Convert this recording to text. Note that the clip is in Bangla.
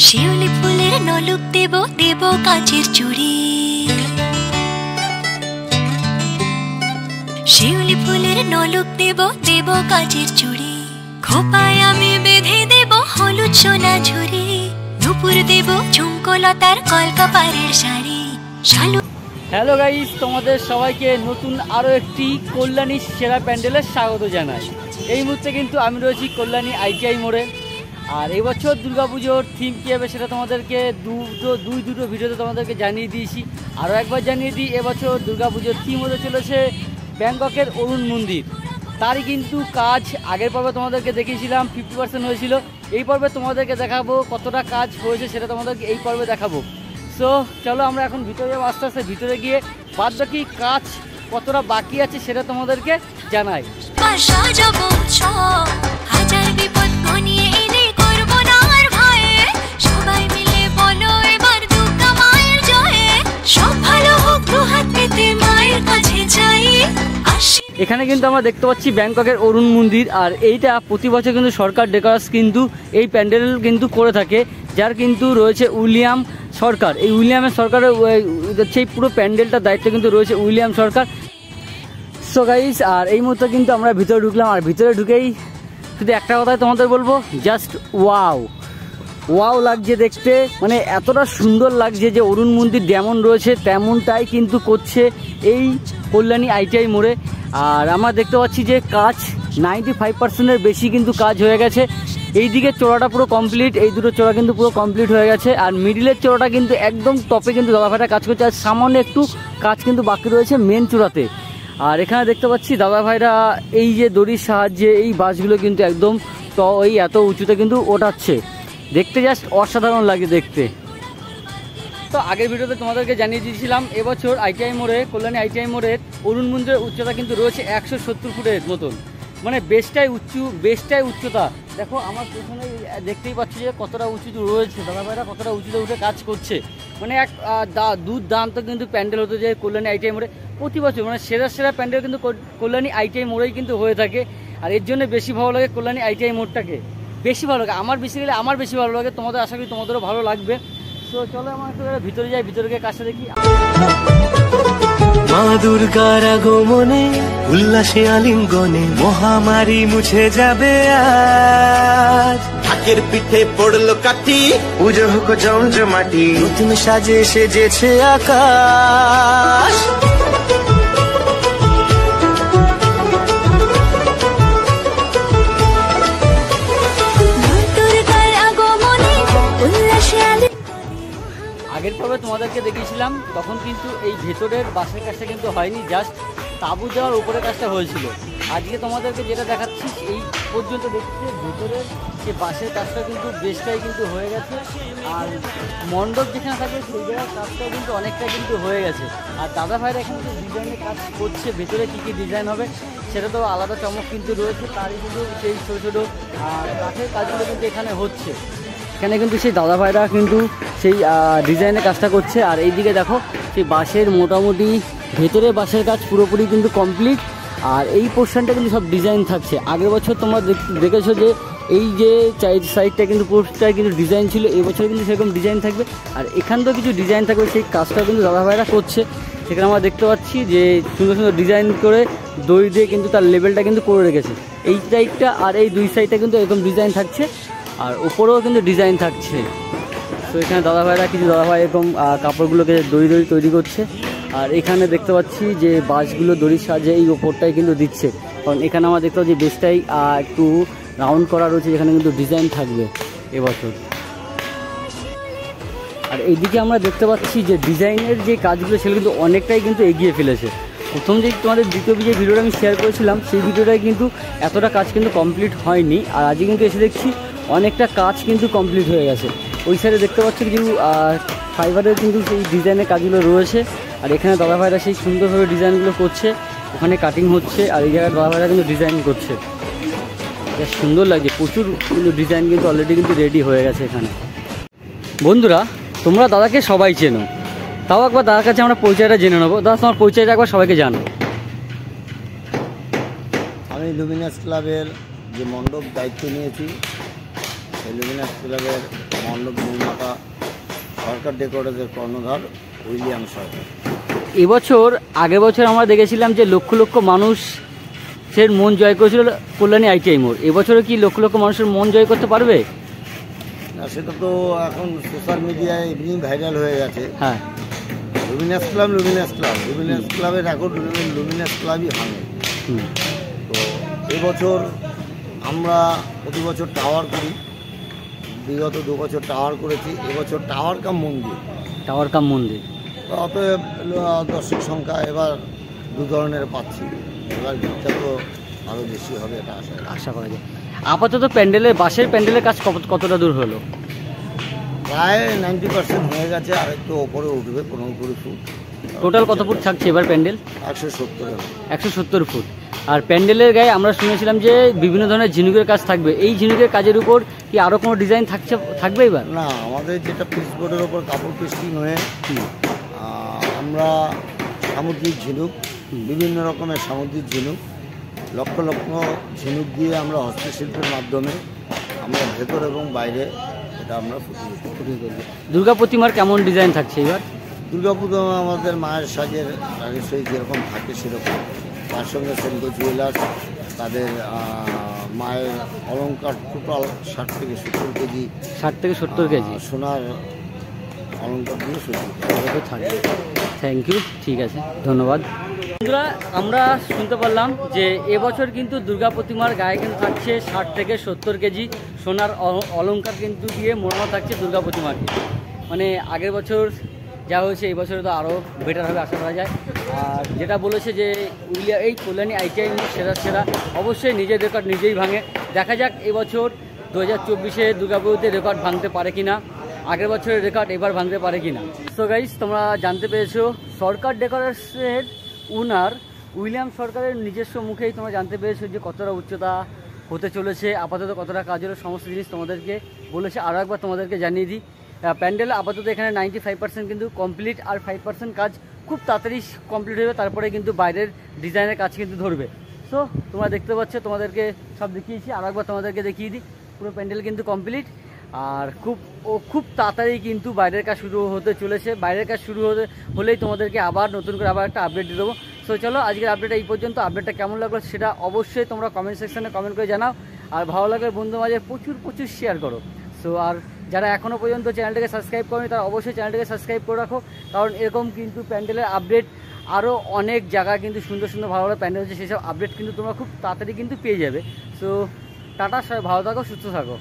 শিউলি ফুলের নলুক দেব দেব কাচের চুড়ি, শিউলি ফুলের নলুক দেব দেব কাচের চুড়ি, খোপায় আমি বেঁধে দেব হলুদ সোনা ঝুরি, দুপুর দেব ঝুমকোলতার কলকাপাড়ের শাড়ি। হ্যালো গাইস, তোমাদের সবাইকে নতুন আরও একটি কল্যাণী সেরা প্যান্ডেলে স্বাগত জানাই। এই মুহূর্তে কিন্তু আমি রয়েছি কল্যাণী ITI মোড়ে। আর এবছর দুর্গাপুজোর থিম কী হবে সেটা তোমাদেরকে দুটো ভিডিওতে তোমাদেরকে জানিয়ে দিয়েছি। আরও একবার জানিয়ে দিই, এবছর দুর্গাপুজোর থিম হতে চলেছে ব্যাংককের অরুণ মন্দির। তারই কিন্তু কাজ আগের পর্বে তোমাদেরকে দেখিয়েছিলাম 50% হয়েছিল। এই পর্বে তোমাদেরকে দেখাবো কতটা কাজ হয়েছে সেটা তোমাদেরকে এই পর্বে দেখাবো। সো চলো আমরা এখন ভিতরে যাবো, আস্তে আস্তে ভিতরে গিয়ে বাদ বাকি কাজ কতটা বাকি আছে সেটা তোমাদেরকে জানাই। এখানে কিন্তু আমরা দেখতে পাচ্ছি ব্যাংককের অরুণ মন্দির। আর এইটা প্রতি বছর কিন্তু সরকার ডেকোরাস কিন্তু এই প্যান্ডেল কিন্তু করে থাকে, যার কিন্তু রয়েছে উইলিয়াম সরকার। এই উইলিয়ামের সরকারের সেই পুরো প্যান্ডেলটার দায়িত্ব কিন্তু রয়েছে উইলিয়াম সরকার। সো গাইস, আর এই মুহূর্তে কিন্তু আমরা ভিতরে ঢুকলাম। আর ভিতরে ঢুকেই শুধু একটা কথাই তোমাদের বলবো, জাস্ট ওয়াও লাগছে দেখতে, মানে এতটা সুন্দর লাগছে যে অরুণ মন্দির যেমন রয়েছে তেমনটাই কিন্তু করছে এই কল্যাণী ITI মোড়ে। আর আমরা দেখতে পাচ্ছি যে কাজ 95%-এর বেশি কিন্তু কাজ হয়ে গেছে। এই দিকের চোড়াটা পুরো কমপ্লিট, এই দুটো চোড়া কিন্তু পুরো কমপ্লিট হয়ে গেছে। আর মিডিলের চোড়াটা কিন্তু একদম টপে কিন্তু দাদাভাইরা কাজ করছে। আর সামান্য একটু কাজ কিন্তু বাকি রয়েছে মেন চূড়াতে। আর এখানে দেখতে পাচ্ছি দাদাভাইরা এই যে দড়ির সাহায্যে এই বাসগুলো কিন্তু একদম ওই এত উঁচুতে কিন্তু ওঠাচ্ছে, দেখতে জাস্ট অসাধারণ লাগে দেখতে। তো আগের ভিডিওতে তোমাদেরকে জানিয়ে দিয়েছিলাম এবছর ITI মোড়ে, কল্যাণী ITI মোড়ের অরুণ মন্দিরের উচ্চতা কিন্তু রয়েছে 170 ফুটের মতন, মানে বেশটাই উচ্চতা। দেখো আমার পেছনে দেখতেই পাচ্ছি যে কতটা উঁচু রয়েছে, দাদাভাইরা কতটা উঁচুতে উঠে কাজ করছে। মানে এক দুর্দান্ত কিন্তু প্যান্ডেল হতে যায় কল্যাণী ITI মোড়ে প্রতি বছর। মানে সেরা প্যান্ডেল কিন্তু কল্যাণী ITI মোড়েই কিন্তু হয়ে থাকে। আর এর জন্য বেশি ভালো লাগে কল্যাণী ITI মোড়টাকে, বেশি ভালো লাগে আমার বেশি ভালো লাগে। তোমাদের আশা করি তোমাদেরও ভালো লাগবে। তো চলো আমরা একটু ভিতরে যাই, ভিতরে গিয়ে কাজটা দেখি। মা দুর্গার আগমনে উল্লাসে আলিঙ্গনে মহামারী মুছে যাবে আজ। ঢাকের পিঠে পড়লো কাঠি, পুজো হোক জমজমাটি, নতুন সাজে সেজেছে আকাশ। আগের পর্বে তোমাদেরকে দেখিয়েছিলাম তখন কিন্তু এই ভেতরের বাসের কাজটা কিন্তু হয়নি, জাস্ট তাঁবু দেওয়ার উপরে কাজটা হয়েছিল। আজকে তোমাদেরকে যেটা দেখাচ্ছি এই পর্যন্ত দেখছে ভেতরের যে বাসের কাজটা কিন্তু বেশটাই কিন্তু হয়ে গেছে। আর মণ্ডপ যেখানে থাকে সেই জায়গার কাজটাও কিন্তু অনেকটাই কিন্তু হয়ে গেছে। আর দাদাভাইরা এখানে যে ডিজাইনের কাজ করছে, ভেতরে কী কী ডিজাইন হবে সেটা তো আলাদা চমক কিন্তু রয়েছে। তারই কিন্তু সেই ছোটো ছোটো কাঠের কাজগুলো কিন্তু এখানে হচ্ছে। এখানে কিন্তু সেই দাদাভাইরা কিন্তু সেই ডিজাইনের কাজটা করছে। আর এইদিকে দেখো সেই বাসের মোটামুটি ভেতরে বাসের কাজ পুরোপুরি কিন্তু কমপ্লিট। আর এই পোর্শনটা কিন্তু সব ডিজাইন থাকছে। আগের বছর তোমরা দেখেছো যে এই যে সাইডটা কিন্তু পুরোটাই কিন্তু ডিজাইন ছিল, এবছর কিন্তু সেরকম ডিজাইন থাকবে। আর এখানটাও কিছু ডিজাইন থাকবে, সেই কাজটা কিন্তু দাদাভাইরা করছে। সেখানে আমরা দেখতে পাচ্ছি যে সুন্দর সুন্দর ডিজাইন করে দড়ি দিয়ে কিন্তু তার লেভেলটা কিন্তু করে রেখেছে। এই সাইডটা আর এই দুই সাইডটা কিন্তু এরকম ডিজাইন থাকছে, আর উপরেও কিন্তু ডিজাইন থাকছে। তো এখানে দাদাভাইরা দাদাভাই এরকম কাপড়গুলোকে দড়ি তৈরি করছে। আর এখানে দেখতে পাচ্ছি যে বাসগুলো দড়ির সাহায্যে এই ওপরটাই কিন্তু দিচ্ছে, কারণ এখানে আমরা দেখতে পাচ্ছি বেশটাই একটু রাউন্ড করা রয়েছে, যেখানে কিন্তু ডিজাইন থাকবে এবছর। আর এইদিকে আমরা দেখতে পাচ্ছি যে ডিজাইনের যে কাজগুলো সেগুলো কিন্তু অনেকটাই কিন্তু এগিয়ে ফেলেছে। প্রথম যে তোমাদের দ্বিতীয় যে ভিডিওটা আমি শেয়ার করেছিলাম সেই ভিডিওটাই কিন্তু এতটা কাজ কিন্তু কমপ্লিট হয়নি। আর আজকে কিন্তু এসে দেখছি অনেকটা কাজ কিন্তু কমপ্লিট হয়ে গেছে। ওই সাইডে দেখতে পাচ্ছি কিছু ফাইবারের কিন্তু সেই ডিজাইনের কাজগুলো রয়েছে। আর এখানে দাদাভাইরা সেই সুন্দরভাবে ডিজাইনগুলো করছে, ওখানে কাটিং হচ্ছে। আর এই জায়গায় দাদাভাইরা কিন্তু ডিজাইন করছে, বেশ সুন্দর লাগছে। প্রচুর কিন্তু ডিজাইন কিন্তু অলরেডি কিন্তু রেডি হয়ে গেছে এখানে। বন্ধুরা তোমরা দাদাকে সবাই চেনো, তাও একবার দাদার কাছে আমরা পরিচয়টা জেনে নেবো। দাদা তোমার পরিচয়টা একবার সবাইকে জানো। আমি লুমিনাস ক্লাবের যে মণ্ডপ দায়িত্ব নিয়েছি লুমিনাস ক্লাবের মণ্ডপ নির্মাতা সরকার ডেকোরেটরের কর্ণধার উইলিয়াম সরকার। এবছর আগের বছর আমরা দেখেছিলাম যে লক্ষ লক্ষ মানুষের মন জয় করেছিল কল্যাণী আইটিআই মোড়। এবছরও কি লক্ষ লক্ষ মানুষের মন জয় করতে পারবে? না, সেটা তো এখন সোশ্যাল মিডিয়ায় এমনি ভাইরাল হয়ে গেছে। হ্যাঁ, লুমিনাস ক্লাবের রেকর্ড লুমিনাস ক্লাবই ভাঙে। তো এবছর আমরা প্রতি বছর টাওয়ার করি, বিগত 2 বছর টাওয়ার করেছি, এবছর টাওয়ার কাম মন্দির। তো অতএব দর্শক সংখ্যা এবার 2 ধরনের পাচ্ছি, এবার বিখ্যাত আরও বেশি হবে এটা আশা করা যায়। আপাতত বাঁশের প্যান্ডেলের কাজ কতটা দূর হলো? প্রায় 90% হয়ে গেছে, আর একটু ওপরে উঠবে 15-20 ফুট। টোটাল কত ফুট থাকছে এবার প্যান্ডেল? 170 ফুট। আর প্যান্ডেলের গায়ে আমরা শুনেছিলাম যে বিভিন্ন ধরনের ঝিনুকের কাজ থাকবে। এই ঝিনুকের কাজের উপর কি আরও কোনো ডিজাইন থাকবে এবার? না, আমাদের যেটা পিসবোর্ডের ওপর কাপড় পেস্টিং হয়ে আমরা সামুদ্রিক ঝিনুক, বিভিন্ন রকমের সামুদ্রিক ঝিনুক, লক্ষ লক্ষ ঝিনুক দিয়ে আমরা হস্তশিল্পের মাধ্যমে আমরা ভেতর এবং বাইরে এটা আমরা ফুটিয়ে করব। দুর্গা প্রতিমার কেমন ডিজাইন থাকছে এবার? দুর্গা পুজো আমাদের মায়ের সাজের রাজস্বই যেরকম থাকে সেরকম, তার সঙ্গে সেন্টো জুয়েলার্স তাদের মায়ের অলঙ্কার টোটাল 60 থেকে 70 কেজি সোনার অলঙ্কার দিয়ে সজ্জিত থাকবে। থ্যাংক ইউ, ঠিক আছে, ধন্যবাদ। বন্ধুরা, আমরা শুনতে পারলাম যে এবছর কিন্তু দুর্গা প্রতিমার গায়ে কিন্তু থাকছে 60 থেকে 70 কেজি সোনার অলঙ্কার কিন্তু দিয়ে মোড়ানো থাকছে দুর্গা প্রতিমাকে। মানে আগের বছর যা হয়েছে এই বছরে তো আরও বেটার হবে আশা করা যায়। আর যেটা বলেছে যে এই কল্যাণী আইটিআই সেরা অবশ্যই নিজের রেকর্ড নিজেই ভাঙে। দেখা যাক এবছর 2024-এ দুর্গাপুজোতে রেকর্ড ভাঙতে পারে কিনা, আগের বছরের রেকর্ড এবার ভাঙতে পারে কিনা। সো গাইস, তোমরা জানতে পেরেছো সরকার ডেকোরেশনের উনার উইলিয়াম সরকারের নিজস্ব মুখেই তোমরা জানতে পেরেছো যে কতটা উচ্চতা হতে চলেছে, আপাতত কতটা কাজ হলো, সমস্ত জিনিস তোমাদেরকে বলেছে। আরও একবার তোমাদেরকে জানিয়ে দিই, প্যান্ডেল আপাতত এখানে 95% কিন্তু কমপ্লিট, আর 5% কাজ খুব তাড়াতাড়ি কমপ্লিট হবে, তারপরে কিন্তু বাইরের ডিজাইনের কাজ কিন্তু ধরবে। সো তোমরা দেখতে পাচ্ছ, তোমাদেরকে সব দেখিয়েছি, আরও একবার তোমাদেরকে দেখিয়ে দিই, পুরো প্যান্ডেল কিন্তু কমপ্লিট। আর খুব তাড়াতাড়ি কিন্তু বাইরের কাজ শুরু হতে চলেছে। বাইরের কাজ শুরু হলেই তোমাদেরকে নতুন করে একটা আপডেট দিয়ে দেবো। সো চলো, আজকের আপডেটটা এই পর্যন্ত। আপডেটটা কেমন লাগলো সেটা অবশ্যই তোমরা কমেন্ট সেকশনে কমেন্ট করে জানাও, আর ভালো লাগলে বন্ধু মাঝে প্রচুর শেয়ার করো। সো আর যারা এখনও পর্যন্ত চ্যানেলটাকে সাবস্ক্রাইব করেনি তারা অবশ্যই চ্যানেলটাকে সাবস্ক্রাইব করে রাখো, কারণ এরকম কিন্তু প্যান্ডেলের আপডেট আরও অনেক জায়গায় কিন্তু সুন্দর ভালো প্যান্ডেল হচ্ছে, সেসব আপডেট কিন্তু তোমরা খুব তাড়াতাড়ি কিন্তু পেয়ে যাবে। সো টাটা, সবাই ভালো থাকো, সুস্থ থাকো।